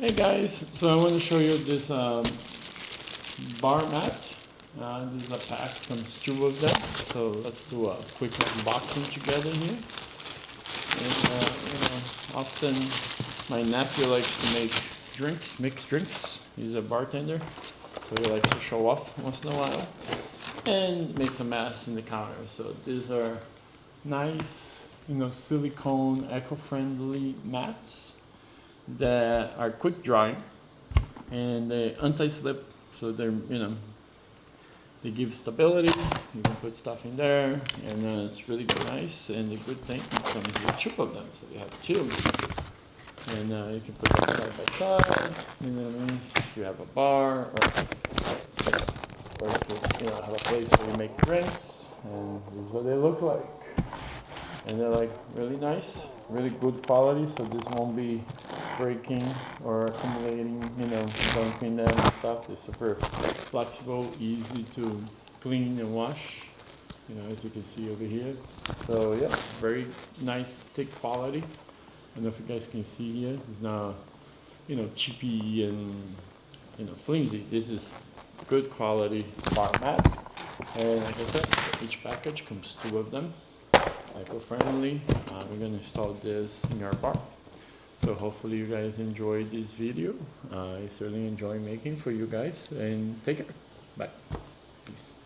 Hey guys, so I want to show you this bar mat. This is a pack, comes two of them. So let's do a quick unboxing together here. And often my nephew likes to make drinks, mixed drinks. He's a bartender, so he likes to show off once in a while and makes a mess in the counter. So these are nice, silicone, eco-friendly mats that are quick drying and they anti-slip, so they give stability. You can put stuff in there, and it's really nice. And the good thing, it comes with two of them, so you have two, and you can put them side by side. You know what I mean? So if you have a bar, or if you have a place where you make drinks, and this is what they look like. And they're like really nice, really good quality, so this won't be breaking or accumulating, don't clean them and stuff. They're super flexible, easy to clean and wash, as you can see over here. So yeah, very nice, thick quality. I don't know if you guys can see here. It's not, cheapy and, flimsy. This is good quality bar mats. And like I said, each package comes two of them. Eco-friendly. We're going to install this in our bar. So hopefully you guys enjoyed this video. I certainly enjoy making for you guys, and take care. Bye. Peace.